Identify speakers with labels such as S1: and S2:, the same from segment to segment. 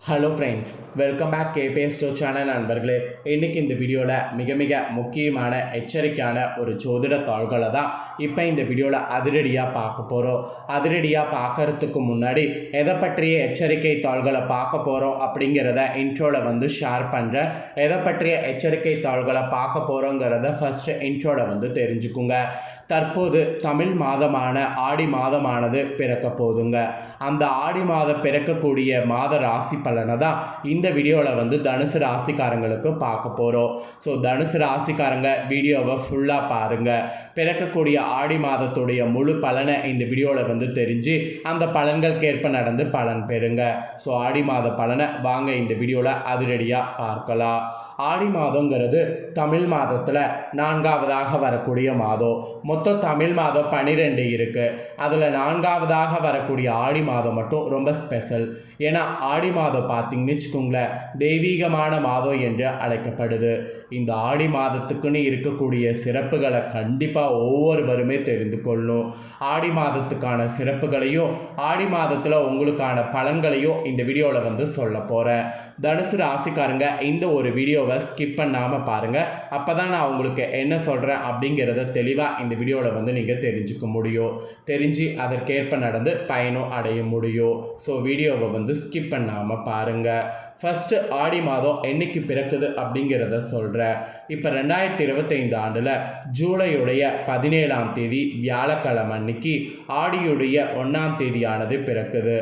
S1: Hello friends, welcome back KBS show channel நண்பர்களே. இன்றைக்கி இந்த வீடியோவில் மிக முக்கியமான எச்சரிக்கையான ஒரு ஜோதிட தாள்களை தான் இப்போ இந்த வீடியோவில் அதிரடியாக பார்க்க போகிறோம். அதிரடியாக பார்க்கறதுக்கு முன்னாடி எதை பற்றிய எச்சரிக்கை தாள்களை பார்க்க போகிறோம் அப்படிங்கிறத இன்ட்ரோவில் ஷேர் பண்ணுறேன். எதை பற்றிய எச்சரிக்கை தாள்களை பார்க்க போகிறோங்கிறத ஃபஸ்ட்டு இன்ட்ரோவில் தெரிஞ்சுக்குங்க. தற்போது தமிழ் மாதமான ஆடி மாதமானது பிறக்க போதுங்க. அந்த ஆடி மாதம் பிறக்கக்கூடிய மாத ராசி பலனை தான் இந்த வீடியோவில் தனுசு ராசிக்காரங்களுக்கு பார்க்க போகிறோம். ஸோ தனுசு ராசிக்காரங்க வீடியோவை ஃபுல்லாக பாருங்கள். பிறக்கக்கூடிய ஆடி மாதத்துடைய முழு பலனை இந்த வீடியோவில் தெரிஞ்சு அந்த பலன்களுக்கேற்ப நடந்து பலன் பெறுங்க. ஸோ ஆடி மாத பலனை வாங்க இந்த வீடியோவில் அதிரடியாக பார்க்கலாம். ஆடி மாதங்கிறது தமிழ் மாதத்தில் 4வதாக வரக்கூடிய மாதம். மொத்தம் தமிழ் மாதம் 12 இருக்குது. அதில் 4வதாக வரக்கூடிய ஆடி மாதம் மட்டும் ரொம்ப ஸ்பெஷல். ஏன்னா ஆடி மாதம் பார்த்திங்கன்னு வச்சுக்கோங்களேன், தெய்வீகமான மாதம் என்று அழைக்கப்படுது. இந்த ஆடி மாதத்துக்குன்னு இருக்கக்கூடிய சிறப்புகளை கண்டிப்பாக ஒவ்வொருவருமே தெரிந்து கொள்ளணும். ஆடி மாதத்துக்கான சிறப்புகளையும் ஆடி மாதத்தில் உங்களுக்கான பலன்களையும் இந்த வீடியோவில் சொல்ல போகிறேன். தனுசு ராசிக்காரங்க இந்த ஒரு வீடியோவை ஸ்கிப் பண்ணாமல் பாருங்கள். அப்போ தான் நான் உங்களுக்கு என்ன சொல்கிறேன் அப்படிங்கிறத தெளிவாக இந்த வீடியோவில் நீங்கள் தெரிஞ்சுக்க முடியும். தெரிஞ்சு அதற்கேற்ப நடந்து பயனும் அடைய முடியும். ஸோ வீடியோவை ஸ்கிப் பண்ணாமல் பாருங்கள். ஃபஸ்ட்டு ஆடி மாதம் என்னைக்கு பிறக்குது அப்படிங்கிறத சொல்கிறேன். இப்போ 2025 ஆண்டில் ஜூலையுடைய 17ஆம் தேதி வியாழக்கிழமை அன்னைக்கு ஆடியுடைய 1ஆம் தேதியானது பிறக்குது.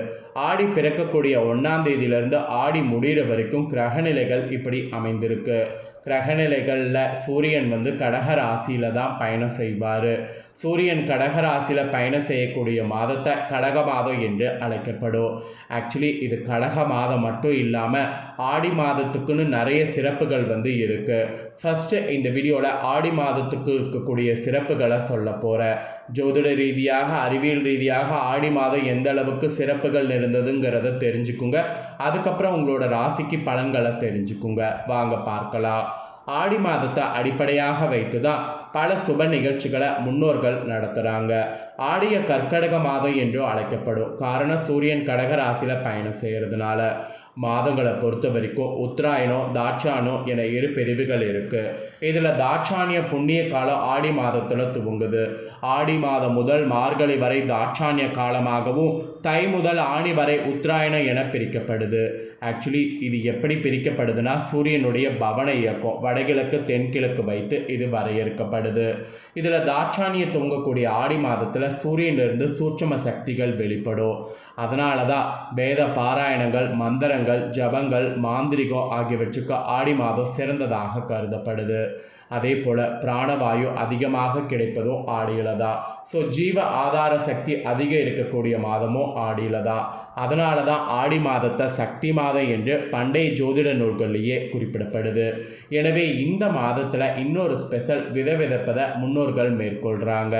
S1: ஆடி பிறக்கக்கூடிய 1ஆம் தேதியிலேருந்து ஆடி முடிகிற வரைக்கும் கிரகநிலைகள் இப்படி அமைந்திருக்கு. கிரகநிலைகளில் சூரியன் கடக ராசியில் தான் பயணம் செய்வார். சூரியன் கடக ராசியில் பயணம் செய்யக்கூடிய மாதத்தை கடக மாதம் என்று அழைக்கப்படும். ஆக்சுவலி இது கடக மாதம் மட்டும் இல்லாமல் ஆடி மாதத்துக்குன்னு நிறைய சிறப்புகள் இருக்குது. ஃபஸ்ட்டு இந்த வீடியோவில் ஆடி மாதத்துக்கு இருக்கக்கூடிய சிறப்புகளை சொல்ல போகிறேன். ஜோதிட ரீதியாக அறிவியல் ரீதியாக ஆடி மாதம் எந்த அளவுக்கு சிறப்புகள் இருந்ததுங்கிறத தெரிஞ்சுக்குங்க. அதுக்கப்புறம் உங்களோட ராசிக்கு பலன்களை தெரிஞ்சுக்குங்க. வாங்க பார்க்கலாம். ஆடி மாதத்தை அடிப்படையாக வைத்து தான் பல சுப நிகழ்ச்சிகளை முன்னோர்கள் நடத்துகிறாங்க. ஆடிய கர்க்கடக மாதம் என்றும் அழைக்கப்படும். காரணம் சூரியன் கடக ராசியில் பயணம் செய்கிறதுனால. மாதங்களை பொறுத்த வரைக்கும் உத்தராயணம் தாட்சாயணம் என 2 பிரிவுகள் இருக்குது. இதில் தாட்சானிய புண்ணிய காலம் ஆடி மாதத்தில் துவங்குது. ஆடி மாதம் முதல் மார்கழி வரை தாட்சானிய காலமாகவும் தை முதல் ஆணி வரை உத்தராயணம் என பிரிக்கப்படுது. ஆக்சுவலி இது எப்படி பிரிக்கப்படுதுன்னா சூரியனுடைய பவன இயக்கம் வடகிழக்கு தென்கிழக்கு வைத்து இது வரையறுக்கப்படுது. இதில் தாட்சானிய துவங்கக்கூடிய ஆடி மாதத்தில் சூரியனிலிருந்து சூட்சும சக்திகள் வெளிப்படும். அதனால தான் வேத பாராயணங்கள் மந்திரங்கள் ஜபங்கள் மாந்திரிகம் ஆகியவற்றுக்கு ஆடி மாதம் சிறந்ததாக கருதப்படுது. அதே போல் பிராணவாயு அதிகமாக கிடைப்பதும் ஆடியில் தான். ஸோ ஜீவ ஆதார சக்தி அதிகம் இருக்கக்கூடிய மாதமும் ஆடியில் தான். அதனால தான் ஆடி மாதத்தை சக்தி மாதம் என்று பண்டைய ஜோதிட நூல்களிலேயே குறிப்பிடப்படுது. எனவே இந்த மாதத்தில் இன்னொரு ஸ்பெஷல் விதைப்பதை முன்னோர்கள் மேற்கொள்கிறாங்க.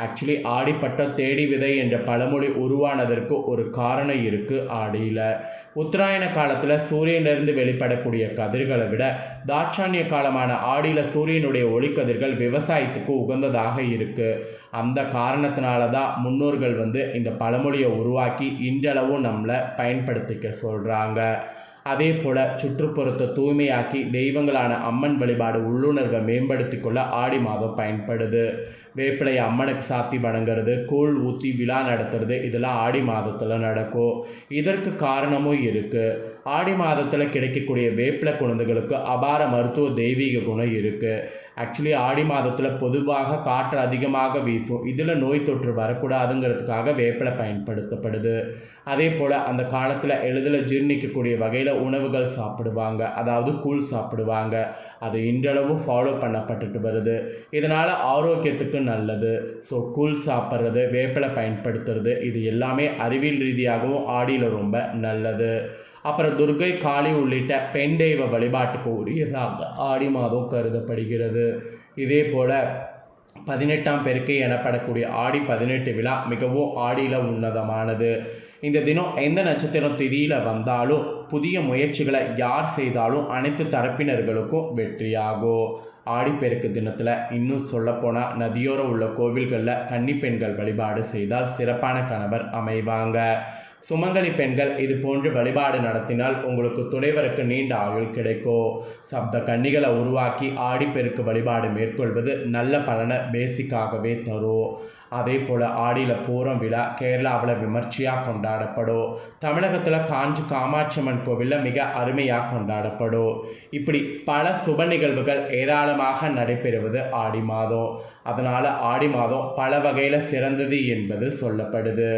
S1: ஆக்சுவலி ஆடிப்பட்டம் தேடி விதை என்ற பழமொழி உருவானதற்கு ஒரு காரணம் இருக்குது. ஆடியில் உத்தராயண காலத்தில் சூரியனிலிருந்து வெளிப்படக்கூடிய கதிர்களை விட தாட்சானிய காலமான ஆடியில் சூரியனுடைய ஒளிக்கதிர்கள் விவசாயத்துக்கு உகந்ததாக இருக்குது. அந்த காரணத்தினால தான் முன்னோர்கள் இந்த பழமொழியை உருவாக்கி இன்றளவும் நம்மளை பயன்படுத்திக்க சொல்கிறாங்க. அதே போல் சுற்றுப்புறத்தை தூய்மையாக்கி தெய்வங்களான அம்மன் வழிபாடு உள்ளுணர்வை மேம்படுத்தி கொள்ள ஆடி மாதம் பயன்படுது. வேப்பிலை அம்மனுக்கு சாத்தி வணங்குறது கூழ் ஊற்றி விழா நடத்துறது இதெல்லாம் ஆடி மாதத்தில் நடக்கும். இதற்கு காரணமும் இருக்குது. ஆடி மாதத்தில் கிடைக்கக்கூடிய வேப்பிலை குழந்தைகளுக்கு அபார மருத்துவ தெய்வீக குணம் இருக்குது. ஆக்சுவலி ஆடி மாதத்தில் பொதுவாக காற்று அதிகமாக வீசும். இதில் நோய் தொற்று வரக்கூடாதுங்கிறதுக்காக வேப்பிலை பயன்படுத்தப்படுது. அதே போல் அந்த காலத்தில் எளிதில் ஜீர்ணிக்கக்கூடிய வகையில் உணவுகள் சாப்பிடுவாங்க. அதாவது கூழ் சாப்பிடுவாங்க. அது இன்றளவு ஃபாலோ பண்ணப்பட்டுட்டு வருது. இதனால் ஆரோக்கியத்துக்கு நல்லது. ஸோ கூழ் சாப்பிட்றது வேப்பிலை பயன்படுத்துறது இது எல்லாமே அறிவியல் ரீதியாகவும் ஆடியில் ரொம்ப நல்லது. அப்புறம் துர்கை காளி உள்ளிட்ட பெண் தெய்வ வழிபாட்டுக்கு உரியதாக ஆடி மாதம் கருதப்படுகிறது. இதே போல் 18ஆம் பெருக்கை எனப்படக்கூடிய ஆடி 18 விழா மிகவும் ஆடியில் உன்னதமானது. இந்த தினம் எந்த நட்சத்திரம் திதியில் வந்தாலும் புதிய முயற்சிகளை யார் செய்தாலும் அனைத்து தரப்பினர்களுக்கும் வெற்றியாகும். ஆடிப்பெருக்கு தினத்தில் இன்னும் சொல்லப்போனால் நதியோரம் உள்ள கோவில்களில் கன்னி பெண்கள் வழிபாடு செய்தால் சிறப்பான கணவர் அமைவாங்க. சுமங்கலி பெண்கள் இது போன்று வழிபாடு நடத்தினால் உங்களுக்கு துணைவருக்கு நீண்ட ஆயுள் கிடைக்கும். சப்த கன்னிகளை உருவாக்கி ஆடிப்பெருக்கு வழிபாடு மேற்கொள்வது நல்ல பலனை பேசிக்காகவே தரும். அதே போல் ஆடியில் பூரம் விழா கேரளாவில் விமர்சையாக கொண்டாடப்படும். தமிழகத்தில் காஞ்சி காமாட்சியம்மன் கோவிலில் மிக அருமையாக கொண்டாடப்படும். இப்படி பல சுப நிகழ்வுகள் ஏராளமாக நடைபெறுவது ஆடி மாதம். அதனால் ஆடி மாதம் பல வகையில் சிறந்தது என்பது சொல்லப்படுது.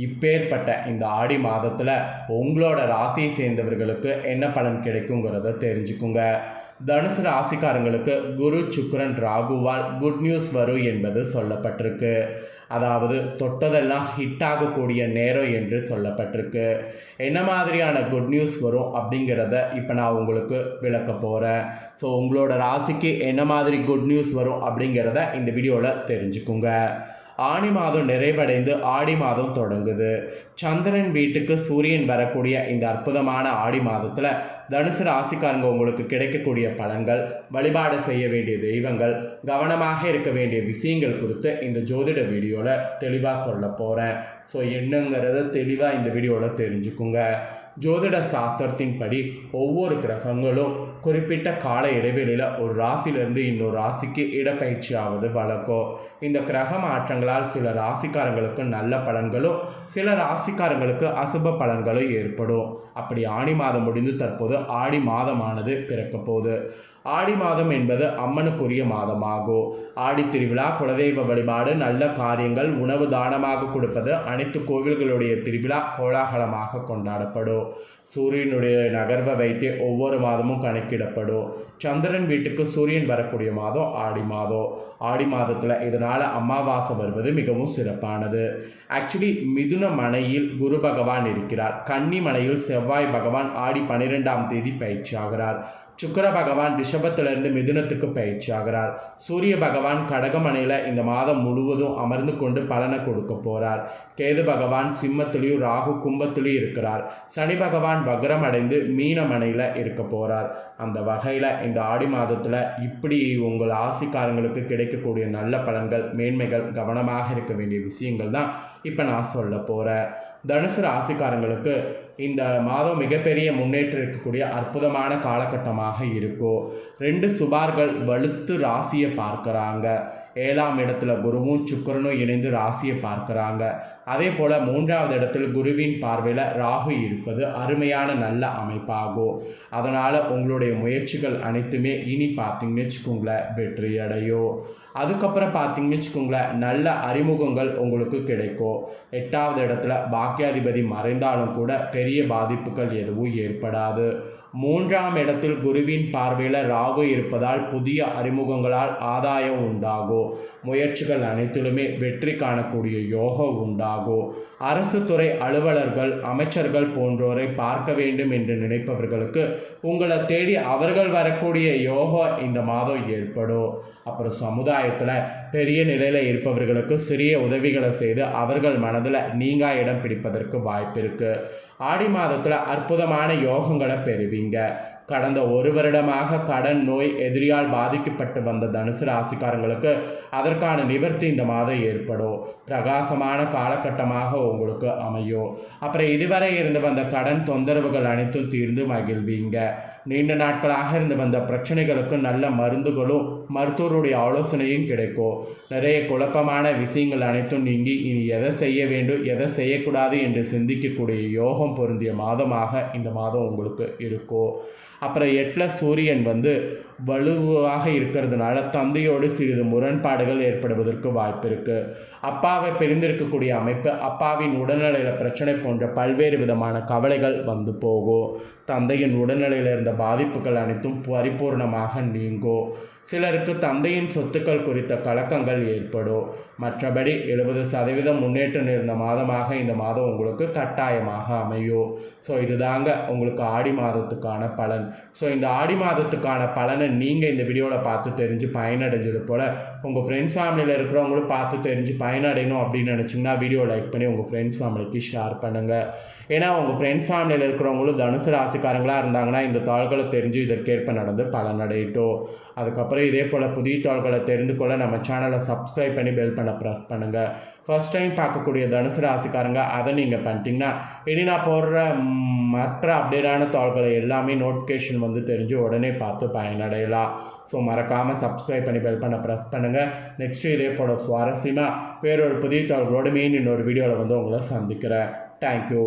S1: இப்பேற்பட்ட இந்த ஆடி மாதத்தில் உங்களோட ராசியை சேர்ந்தவர்களுக்கு என்ன பலன் கிடைக்குங்கிறத தெரிஞ்சுக்குங்க. தனுசு ராசிக்காரங்களுக்கு குரு சுக்கிரன் ராகுவால் குட் நியூஸ் வரும் என்பது சொல்லப்பட்டிருக்கு. அதாவது தொட்டதெல்லாம் ஹிட் ஆகக்கூடிய நேரம் என்று சொல்லப்பட்டிருக்கு. என்ன மாதிரியான குட் நியூஸ் வரும் அப்படிங்கிறத இப்போ நான் உங்களுக்கு விளக்க போகிறேன். ஸோ உங்களோட ராசிக்கு என்ன மாதிரி குட் நியூஸ் வரும் அப்படிங்கிறத இந்த வீடியோவில் தெரிஞ்சுக்குங்க. ஆனி மாதம் நிறைவடைந்து ஆடி மாதம் தொடங்குது. சந்திரன் வீட்டுக்கு சூரியன் வரக்கூடிய இந்த அற்புதமான ஆடி மாதத்தில் தனுசு ராசிக்காரங்க உங்களுக்கு கிடைக்கக்கூடிய பலன்கள், வழிபாடு செய்ய வேண்டிய தெய்வங்கள், கவனமாக இருக்க வேண்டிய விஷயங்கள் குறித்து இந்த ஜோதிட வீடியோவில் தெளிவாக சொல்ல போகிறேன். ஸோ என்னங்கிறத தெளிவாக இந்த வீடியோவில் தெரிஞ்சுக்குங்க. ஜோதிட சாஸ்திரத்தின்படி ஒவ்வொரு கிரகங்களும் குறிப்பிட்ட கால இடைவெளியில் ஒரு ராசியிலிருந்து இன்னொரு ராசிக்கு இடப்பயிற்சி ஆவது வழக்கம். இந்த கிரக மாற்றங்களால் சில ராசிக்காரங்களுக்கு நல்ல பலன்களும் சில ராசிக்காரங்களுக்கு அசுப பலன்களும் ஏற்படும். அப்படி ஆனி மாதம் முடிந்து தற்போது ஆடி மாதமானது பிறக்க போகுது. ஆடி மாதம் என்பது அம்மனுக்குரிய மாதமாகும். ஆடி திருவிழா, குலதெய்வ வழிபாடு, நல்ல காரியங்கள், உணவு தானமாக கொடுப்பது, அனைத்து கோவில்களுடைய திருவிழா கோலாகலமாக கொண்டாடப்படும். சூரியனுடைய நகர்வை வைத்து ஒவ்வொரு மாதமும் கணக்கிடப்படும். சந்திரன் வீட்டுக்கு சூரியன் வரக்கூடிய மாதம் ஆடி மாதம். ஆடி மாதத்தில் இதனால் அமாவாசை வருவது மிகவும் சிறப்பானது. ஆக்சுவலி மிதுன மனையில் குரு பகவான் இருக்கிறார். கன்னி மனையில் செவ்வாய் பகவான் ஆடி 12ஆம் தேதி பயிற்சி ஆகிறார். சுக்கிர பகவான் ரிஷபத்திலிருந்து மிதுனத்துக்கு பயிற்சி ஆகிறார். சூரிய பகவான் கடகமனையில் இந்த மாதம் முழுவதும் அமர்ந்து கொண்டு பலனை கொடுக்க போகிறார். கேது பகவான் சிம்மத்திலையும் ராகு கும்பத்திலையும் இருக்கிறார். சனி பகவான் வக்ரம் அடைந்து மீனமனையில் இருக்க போகிறார். அந்த வகையில் இந்த ஆடி மாதத்தில் இப்படி உங்கள் ஆசிக்காரங்களுக்கு கிடைக்கக்கூடிய நல்ல பலன்கள், மேன்மைகள், கவனமாக இருக்க வேண்டிய விஷயங்கள் தான் இப்போ நான் சொல்ல போகிறேன். தனுசு ராசிக்காரங்களுக்கு இந்த மாதம் மிகப்பெரிய முன்னேற்றம் இருக்கக்கூடிய அற்புதமான காலகட்டமாக இருக்கும். 2 சுபார்கள் வலுத்து ராசியை பார்க்குறாங்க. 7ஆம் இடத்துல குருவும் சுக்கிரனும் இணைந்து ராசியை பார்க்குறாங்க. அதே போல் 3வது இடத்தில் குருவின் பார்வையில் ராகு இருப்பது அருமையான நல்ல அமைப்பாகும். அதனால் உங்களுடைய முயற்சிகள் அனைத்துமே இனி பார்த்தீங்கன்னு வச்சுக்கோங்களேன் வெற்றி அடையும். அதுக்கப்புறம் பார்த்தீங்கன்னு வச்சுக்கோங்களேன் நல்ல அறிமுகங்கள் உங்களுக்கு கிடைக்கும். 8வது இடத்துல பாக்கியாதிபதி மறைந்தாலும் கூட பெரிய பாதிப்புகள் எதுவும் ஏற்படாது. 3ஆம் இடத்தில் குருவின் பார்வையில் ராகு இருப்பதால் புதிய அறிமுகங்களால் ஆதாயம் உண்டாகும். முயற்சிகள் அனைத்திலுமே வெற்றி காணக்கூடிய யோகம் உண்டாகும். அரசு துறை அலுவலர்கள், அமைச்சர்கள் போன்றோரை பார்க்க வேண்டும் என்று நினைப்பவர்களுக்கு உங்களை தேடி அவர்கள் வரக்கூடிய யோகம் இந்த மாதம் ஏற்படும். அப்புறம் சமுதாயத்தில் பெரிய நிலையில் இருப்பவர்களுக்கு சிறிய உதவிகளை செய்து அவர்கள் மனதில் நீங்கா இடம் பிடிப்பதற்கு வாய்ப்பு இருக்குது. ஆடி மாதத்தில் அற்புதமான யோகங்களை பெறுவீங்க. கடந்த 1 வருடமாக கடன், நோய், எதிரியால் பாதிக்கப்பட்டு வந்த தனுசு ராசிக்காரங்களுக்கு அதற்கான நிவர்த்தி இந்த மாதம் ஏற்படும். பிரகாசமான காலகட்டமாக உங்களுக்கு அமையும். அப்புறம் இதுவரை இருந்து வந்த கடன் தொந்தரவுகள் அனைத்தும் தீர்ந்து மகிழ்வீங்க. நீண்ட நாட்களாக இருந்து வந்த பிரச்சனைகளுக்கு நல்ல மருந்துகளும் மருத்துவருடைய ஆலோசனையும் கிடைக்கும். நிறைய குழப்பமான விஷயங்கள் அனைத்தும் நீங்கி இனி எதை செய்ய வேண்டும், எதை செய்யக்கூடாது என்று சிந்திக்கக்கூடிய யோகம் பொருந்திய மாதமாக இந்த மாதம் உங்களுக்கு இருக்கும். அப்புறம் 8ல் சூரியன் வலுவாக இருக்கிறதுனால தந்தையோடு சிறிது முரண்பாடுகள் ஏற்படுவதற்கு வாய்ப்பு இருக்குது. அப்பாவை பிரிந்திருக்கக்கூடிய அமைப்பு, அப்பாவின் உடல்நிலையில் பிரச்சனை போன்ற பல்வேறு விதமான கவலைகள் போகும். தந்தையின் உடல்நிலையில் இருந்த பாதிப்புகள் அனைத்தும் பரிபூர்ணமாக நீங்கும். சிலருக்கு தந்தையின் சொத்துக்கள் குறித்த கலக்கங்கள் ஏற்படும். மற்றபடி 70% முன்னேற்றம் இருந்த மாதமாக இந்த மாதம் உங்களுக்கு கட்டாயமாக அமையும். ஸோ இதுதாங்க உங்களுக்கு ஆடி மாதத்துக்கான பலன். ஸோ இந்த ஆடி மாதத்துக்கான பலனை நீங்கள் இந்த வீடியோவில் பார்த்து தெரிஞ்சு பயனடைஞ்சது போல் உங்கள் ஃப்ரெண்ட்ஸ் ஃபேமிலியில் இருக்கிறவங்களும் பார்த்து தெரிஞ்சு பயனடையணும் அப்படின்னு நினச்சிங்கன்னா வீடியோ லைக் பண்ணி உங்கள் ஃப்ரெண்ட்ஸ் ஃபேமிலிக்கு ஷேர் பண்ணுங்கள். ஏன்னா உங்கள் ஃப்ரெண்ட்ஸ் ஃபேமிலியில் இருக்கிறவங்களும் தனுசு ராசிக்காரங்களாக இருந்தாங்கன்னா இந்த தாள்களை தெரிஞ்சு இதற்கேற்ப நடந்து பலனடையட்டும். அதுக்கப்புறம் இதே போல் புதிய தாள்களை தெரிந்து கொள்ள நம்ம சேனலை சப்ஸ்கிரைப் பண்ணி பெல் பண்ண ப்ரெஸ் பண்ணுங்கள். ஃபஸ்ட் டைம் பார்க்கக்கூடிய தனுசு ராசிக்காரங்க அதை நீங்கள் பண்ணிட்டீங்கன்னா இனி நான் போடுற மற்ற அப்டேட்டான தாள்களை எல்லாமே நோட்டிஃபிகேஷன் வந்து தெரிஞ்சு உடனே பார்த்து பயனடையலாம். ஸோ மறக்காமல் சப்ஸ்கிரைப் பண்ணி பெல் பண்ண ப்ரெஸ் பண்ணுங்கள். நெக்ஸ்ட்டு இதே போல் சுவாரஸ்யமாக வேறொரு புதிய தாள்களோடு இன்னொரு வீடியோவில் வந்து உங்களை சந்திக்கிறேன். தேங்க்யூ.